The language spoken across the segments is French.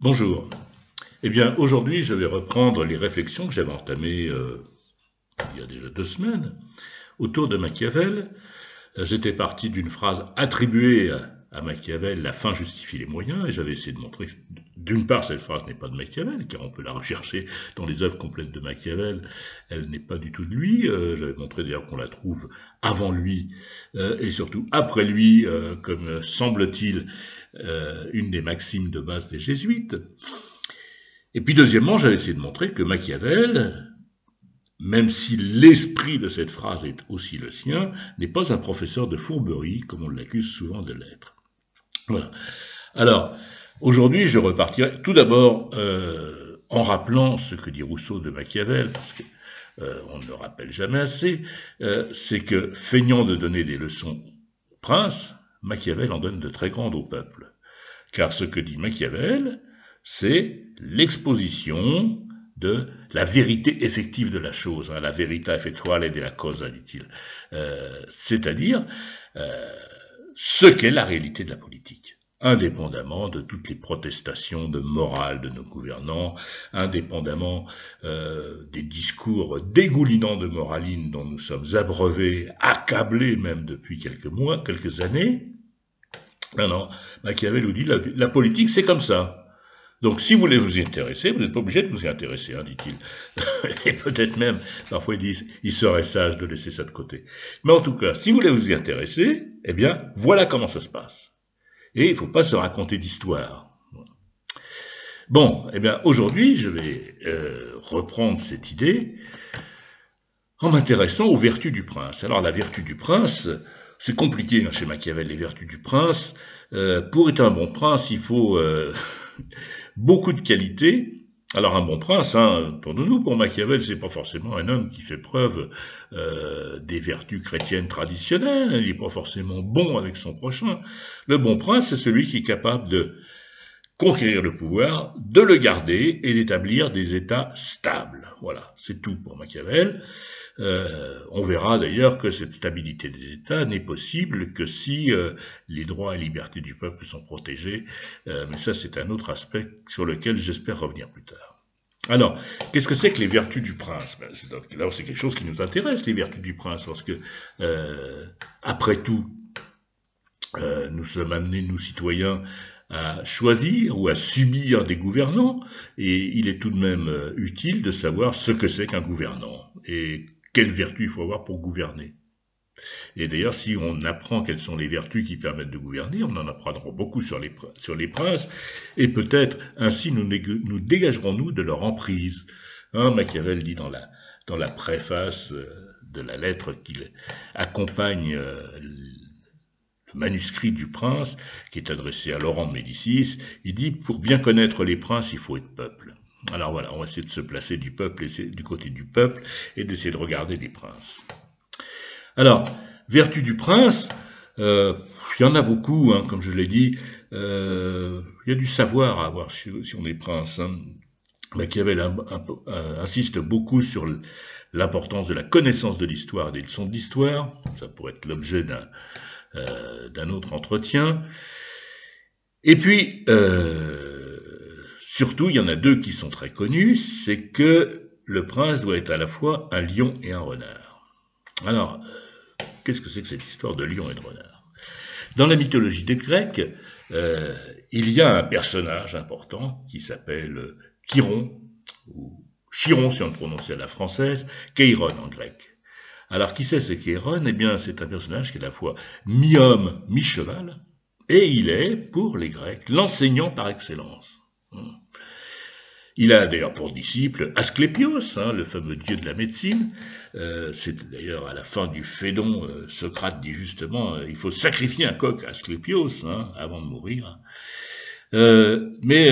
Bonjour. Eh bien, aujourd'hui, je vais reprendre les réflexions que j'avais entamées il y a déjà 2 semaines autour de Machiavel. J'étais parti d'une phrase attribuée à Machiavel, la fin justifie les moyens, et j'avais essayé de montrer que, d'une part, cette phrase n'est pas de Machiavel, car on peut la rechercher dans les œuvres complètes de Machiavel, elle n'est pas du tout de lui. J'avais montré d'ailleurs qu'on la trouve avant lui, et surtout après lui, comme semble-t-il, une des maximes de base des jésuites. Et puis deuxièmement, j'avais essayé de montrer que Machiavel, même si l'esprit de cette phrase est aussi le sien, n'est pas un professeur de fourberie, comme on l'accuse souvent de l'être. Voilà. Alors, aujourd'hui, je repartirai tout d'abord en rappelant ce que dit Rousseau de Machiavel, parce que on ne le rappelle jamais assez, c'est que, feignant de donner des leçons au prince, Machiavel en donne de très grandes au peuple. Car ce que dit Machiavel, c'est l'exposition de la vérité effective de la chose, la verita effettuale della cosa, dit-il, c'est-à-dire ce qu'est la réalité de la politique, indépendamment de toutes les protestations de morale de nos gouvernants, indépendamment des discours dégoulinants de moraline dont nous sommes abreuvés, accablés même depuis quelques mois, quelques années. Non, Machiavel nous dit la politique c'est comme ça. Donc si vous voulez vous y intéresser, vous n'êtes pas obligé de vous y intéresser, dit-il. Et peut-être même, parfois ils disent, il serait sage de laisser ça de côté. Mais en tout cas, si vous voulez vous y intéresser, eh bien, voilà comment ça se passe. Et il ne faut pas se raconter d'histoire. Bon, eh bien, aujourd'hui, je vais reprendre cette idée en m'intéressant aux vertus du prince. Alors, la vertu du prince, c'est compliqué chez Machiavel, les vertus du prince. Pour être un bon prince, il faut beaucoup de qualités. Alors un bon prince, tournons-nous, pour Machiavel, c'est pas forcément un homme qui fait preuve des vertus chrétiennes traditionnelles, il n'est pas forcément bon avec son prochain. Le bon prince, c'est celui qui est capable de conquérir le pouvoir, de le garder et d'établir des États stables. Voilà, c'est tout pour Machiavel. On verra d'ailleurs que cette stabilité des États n'est possible que si les droits et libertés du peuple sont protégés, mais ça c'est un autre aspect sur lequel j'espère revenir plus tard. Alors, qu'est-ce que c'est que les vertus du prince? Là, c'est quelque chose qui nous intéresse, les vertus du prince, parce que, après tout, nous sommes amenés, nous citoyens, à choisir ou à subir des gouvernants, et il est tout de même utile de savoir ce que c'est qu'un gouvernant, et quelles vertus il faut avoir pour gouverner. Et d'ailleurs, si on apprend quelles sont les vertus qui permettent de gouverner, on en apprendra beaucoup sur les princes, et peut-être ainsi nous dégagerons-nous de leur emprise. Machiavel dit dans la préface de la lettre qu'il accompagne le manuscrit du prince, qui est adressé à Laurent de Médicis, il dit « Pour bien connaître les princes, il faut être peuple ». Alors voilà, on va essayer de se placer du côté du peuple et d'essayer de regarder les princes. Alors, vertu du prince, il y en a beaucoup, comme je l'ai dit, il y a du savoir à avoir sur les princes. Machiavel insiste beaucoup sur l'importance de la connaissance de l'histoire et des leçons de l'histoire. Ça pourrait être l'objet d'un autre entretien. Et puis, surtout, il y en a deux qui sont très connus, c'est que le prince doit être à la fois un lion et un renard. Alors, qu'est-ce que c'est que cette histoire de lion et de renard? Dans la mythologie des Grecs, il y a un personnage important qui s'appelle Chiron, ou Chiron si on le prononçait à la française, Kéiron en grec. Alors, qui c'est ce Kéiron? Eh bien, c'est un personnage qui est à la fois mi-homme, mi-cheval, et il est, pour les Grecs, l'enseignant par excellence. Il a d'ailleurs pour disciple Asclépios, le fameux dieu de la médecine. C'est d'ailleurs à la fin du Phédon, Socrate dit justement il faut sacrifier un coq à Asclépios avant de mourir. Mais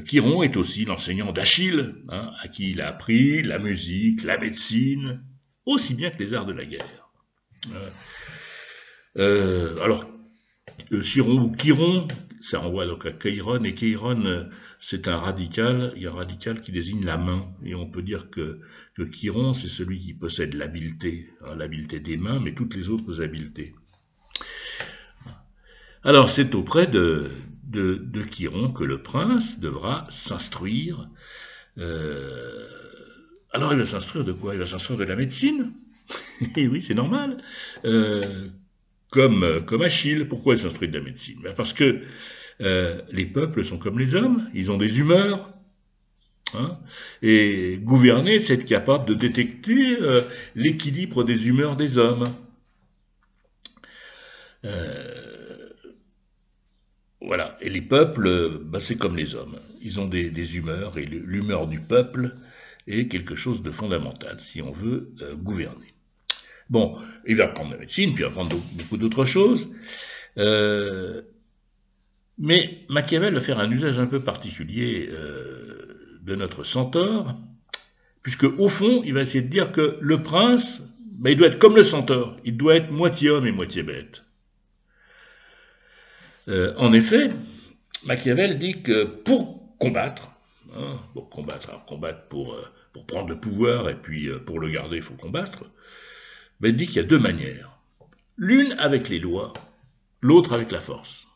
Chiron est aussi l'enseignant d'Achille, à qui il a appris la musique, la médecine, aussi bien que les arts de la guerre. Alors, Chiron, ça renvoie donc à Kéiron, et Kéiron, c'est un radical, il y a un radical qui désigne la main, et on peut dire que Chiron, c'est celui qui possède l'habileté, l'habileté des mains, mais toutes les autres habiletés. Alors, c'est auprès de Chiron que le prince devra s'instruire. Alors il va s'instruire de quoi? Il va s'instruire de la médecine. Et oui, c'est normal. Comme Achille. Pourquoi il s'instruit de la médecine? Parce que les peuples sont comme les hommes, ils ont des humeurs. Hein, et gouverner, c'est être capable de détecter l'équilibre des humeurs des hommes. Voilà. Et les peuples, c'est comme les hommes. Ils ont des humeurs, et l'humeur du peuple est quelque chose de fondamental si on veut gouverner. Bon, il va apprendre la médecine, puis il va apprendre beaucoup d'autres choses. Mais Machiavel va faire un usage un peu particulier de notre centaure, puisque au fond, il va essayer de dire que le prince, il doit être comme le centaure, il doit être moitié homme et moitié bête. En effet, Machiavel dit que pour combattre, pour prendre le pouvoir et puis pour le garder, il faut combattre, il dit qu'il y a deux manières. L'une avec les lois, l'autre avec la force.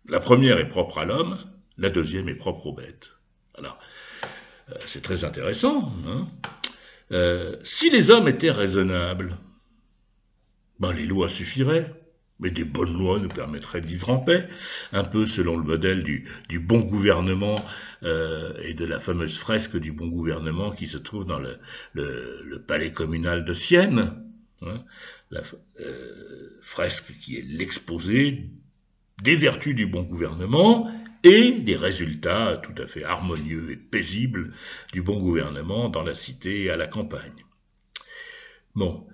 La première est propre à l'homme, la deuxième est propre aux bêtes. Alors, c'est très intéressant. Si les hommes étaient raisonnables, les lois suffiraient. Mais des bonnes lois nous permettraient de vivre en paix, un peu selon le modèle du bon gouvernement et de la fameuse fresque du bon gouvernement qui se trouve dans le palais communal de Sienne, la fresque qui est l'exposé des vertus du bon gouvernement et des résultats tout à fait harmonieux et paisibles du bon gouvernement dans la cité et à la campagne. Bon.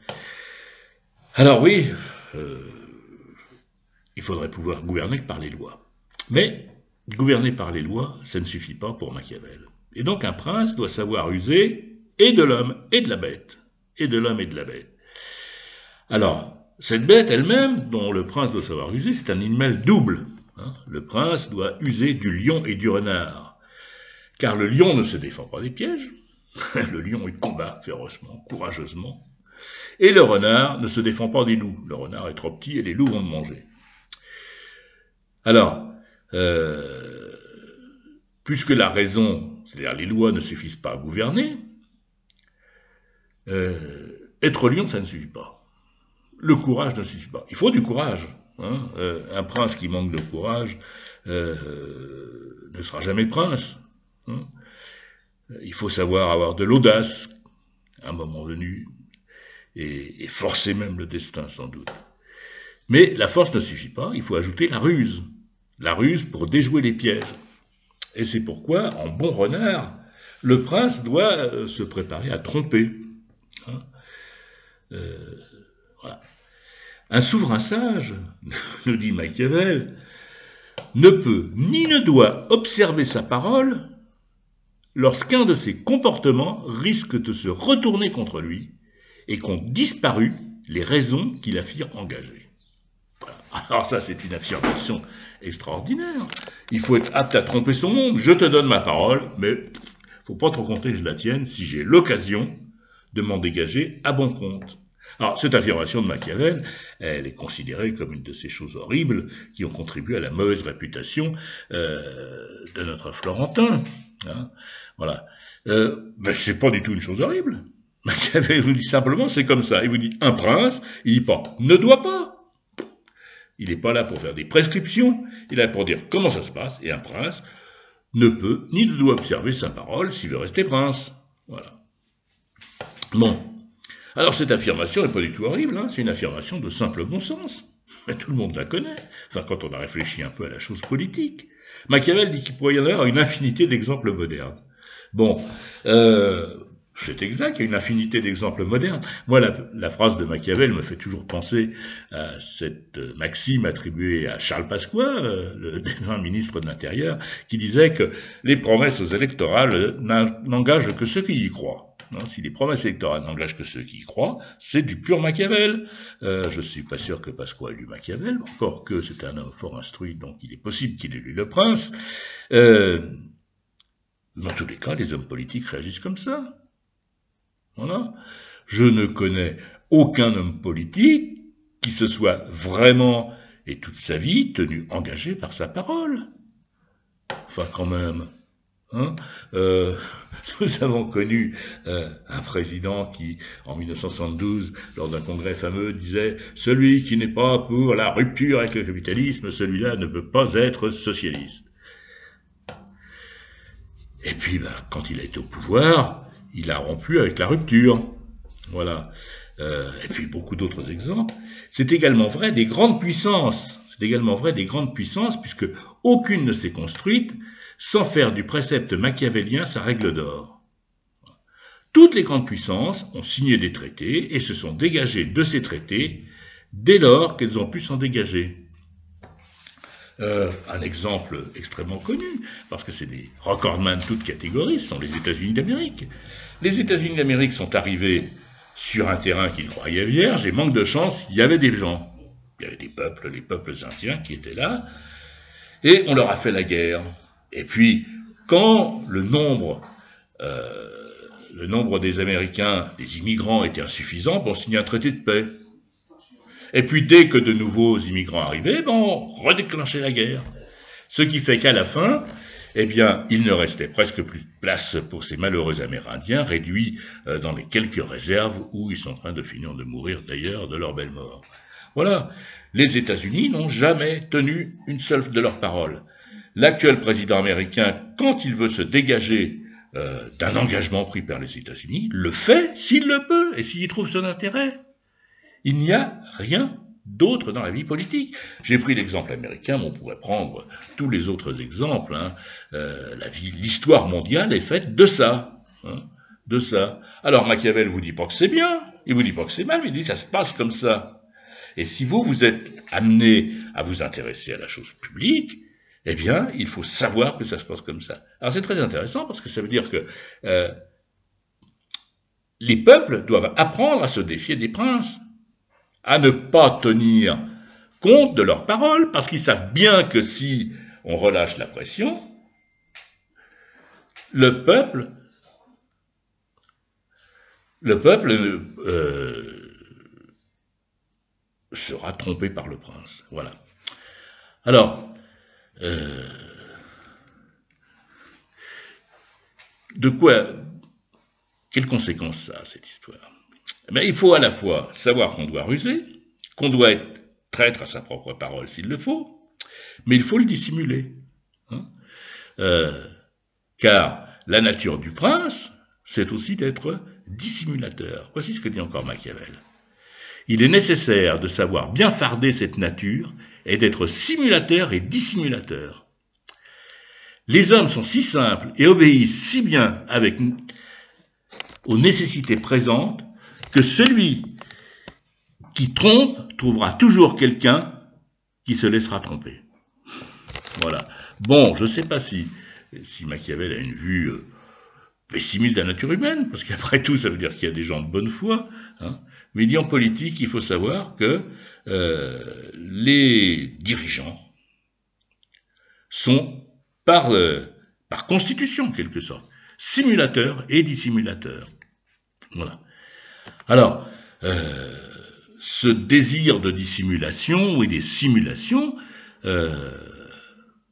Alors oui, il faudrait pouvoir gouverner par les lois. Mais gouverner par les lois, ça ne suffit pas pour Machiavel. Et donc un prince doit savoir user et de l'homme et de la bête. Et de l'homme et de la bête. Alors, cette bête elle-même, dont le prince doit savoir user, c'est un animal double. Le prince doit user du lion et du renard. Car le lion ne se défend pas des pièges. Le lion, il combat férocement, courageusement. Et le renard ne se défend pas des loups. Le renard est trop petit et les loups vont le manger. Alors, puisque la raison, c'est-à-dire les lois ne suffisent pas à gouverner, être lion, ça ne suffit pas. Le courage ne suffit pas. Il faut du courage. Un prince qui manque de courage ne sera jamais prince. Il faut savoir avoir de l'audace à un moment venu et forcer même le destin sans doute. Mais la force ne suffit pas, il faut ajouter la ruse pour déjouer les pièges. Et c'est pourquoi, en bon renard, le prince doit se préparer à tromper. Voilà. Un souverain sage, nous dit Machiavel, ne peut ni ne doit observer sa parole lorsqu'un de ses comportements risque de se retourner contre lui et qu'ont disparu les raisons qui la firent engager. Voilà. Alors ça, c'est une affirmation extraordinaire. Il faut être apte à tromper son monde. Je te donne ma parole, mais il ne faut pas trop compter que je la tienne si j'ai l'occasion de m'en dégager à bon compte. Alors, cette affirmation de Machiavel, elle est considérée comme une de ces choses horribles qui ont contribué à la mauvaise réputation de notre Florentin. Voilà. Mais c'est pas du tout une chose horrible. Machiavel vous dit simplement, c'est comme ça. Il vous dit, un prince, il dit pas, ne doit pas. Il n'est pas là pour faire des prescriptions, il est là pour dire comment ça se passe, et un prince ne peut ni ne doit observer sa parole s'il veut rester prince. Voilà. Bon. Alors cette affirmation n'est pas du tout horrible, c'est une affirmation de simple bon sens. Mais tout le monde la connaît, quand on a réfléchi un peu à la chose politique. Machiavel dit qu'il pourrait y en avoir une infinité d'exemples modernes. Bon, c'est exact, il y a une infinité d'exemples modernes. Moi, la phrase de Machiavel me fait toujours penser à cette maxime attribuée à Charles Pasqua, le défunt ministre de l'Intérieur, qui disait que les promesses électorales n'engagent que ceux qui y croient. Si les promesses électorales n'engagent que ceux qui y croient, c'est du pur Machiavel. Je ne suis pas sûr que Pasqua ait lu Machiavel, encore que c'est un homme fort instruit, donc il est possible qu'il ait lu Le Prince. Dans tous les cas, les hommes politiques réagissent comme ça. Voilà. Je ne connais aucun homme politique qui se soit vraiment, et toute sa vie, tenu engagé par sa parole. Enfin, quand même. Hein, nous avons connu un président qui, en 1972, lors d'un congrès fameux, disait « Celui qui n'est pas pour la rupture avec le capitalisme, celui-là ne peut pas être socialiste. » Et puis, quand il a été au pouvoir, il a rompu avec la rupture. Voilà. Et puis, beaucoup d'autres exemples. C'est également vrai des grandes puissances. C'est également vrai des grandes puissances, puisque aucune ne s'est construite sans faire du précepte machiavélien sa règle d'or. Toutes les grandes puissances ont signé des traités et se sont dégagées de ces traités dès lors qu'elles ont pu s'en dégager. Un exemple extrêmement connu, parce que c'est des recordman de toutes catégories, ce sont les États-Unis d'Amérique. Les États-Unis d'Amérique sont arrivés sur un terrain qu'ils croyaient vierge, et manque de chance, il y avait des gens. Il y avait des peuples, les peuples indiens qui étaient là, et on leur a fait la guerre. Et puis, quand le nombre des Américains, des immigrants était insuffisant, on signait un traité de paix. Et puis, dès que de nouveaux immigrants arrivaient, on redéclenchait la guerre. Ce qui fait qu'à la fin, eh bien, il ne restait presque plus de place pour ces malheureux Amérindiens, réduits dans les quelques réserves où ils sont en train de finir de mourir d'ailleurs de leur belle mort. Voilà. Les États-Unis n'ont jamais tenu une seule de leurs paroles. L'actuel président américain, quand il veut se dégager d'un engagement pris par les États-Unis, le fait s'il le peut et s'il y trouve son intérêt. Il n'y a rien d'autre dans la vie politique. J'ai pris l'exemple américain, mais on pourrait prendre tous les autres exemples. L'histoire mondiale est faite de ça. De ça. Alors Machiavel vous dit pas que c'est bien, il vous dit pas que c'est mal, mais il dit que ça se passe comme ça. Et si vous êtes amené à vous intéresser à la chose publique, eh bien, il faut savoir que ça se passe comme ça. Alors c'est très intéressant parce que ça veut dire que les peuples doivent apprendre à se défier des princes, à ne pas tenir compte de leurs paroles, parce qu'ils savent bien que si on relâche la pression, le peuple sera trompé par le prince. Voilà. Alors, quelles conséquences ça a, cette histoire? Il faut à la fois savoir qu'on doit ruser, qu'on doit être traître à sa propre parole s'il le faut, mais il faut le dissimuler. Car la nature du prince, c'est aussi d'être dissimulateur. Voici ce que dit encore Machiavel. Il est nécessaire de savoir bien farder cette nature et d'être simulateur et dissimulateur. Les hommes sont si simples et obéissent si bien aux nécessités présentes que celui qui trompe trouvera toujours quelqu'un qui se laissera tromper. Voilà. Bon, je ne sais pas si Machiavel a une vue pessimiste de la nature humaine, parce qu'après tout, ça veut dire qu'il y a des gens de bonne foi, mais il dit en politique, il faut savoir que les dirigeants sont, par constitution, en quelque sorte, simulateurs et dissimulateurs. Voilà. Alors, ce désir de dissimulation et des simulations,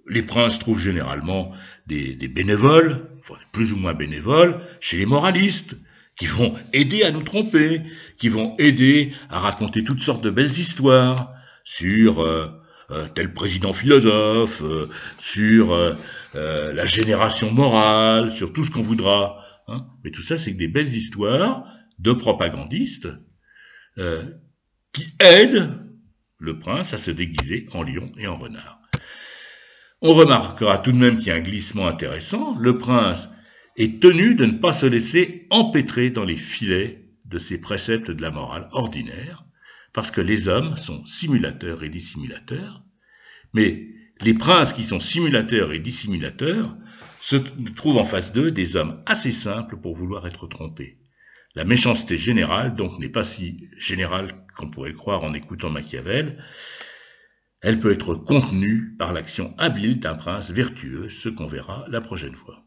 les princes trouvent généralement des bénévoles, plus ou moins bénévoles, chez les moralistes, qui vont aider à nous tromper, qui vont aider à raconter toutes sortes de belles histoires sur tel président philosophe, sur la génération morale, sur tout ce qu'on voudra. Mais tout ça, c'est des belles histoires de propagandistes qui aident le prince à se déguiser en lion et en renard. On remarquera tout de même qu'il y a un glissement intéressant. Le prince est tenu de ne pas se laisser empêtrer dans les filets de ces préceptes de la morale ordinaire, parce que les hommes sont simulateurs et dissimulateurs, mais les princes qui sont simulateurs et dissimulateurs se trouvent en face d'eux des hommes assez simples pour vouloir être trompés. La méchanceté générale, donc, n'est pas si générale qu'on pourrait le croire en écoutant Machiavel. Elle peut être contenue par l'action habile d'un prince vertueux, ce qu'on verra la prochaine fois.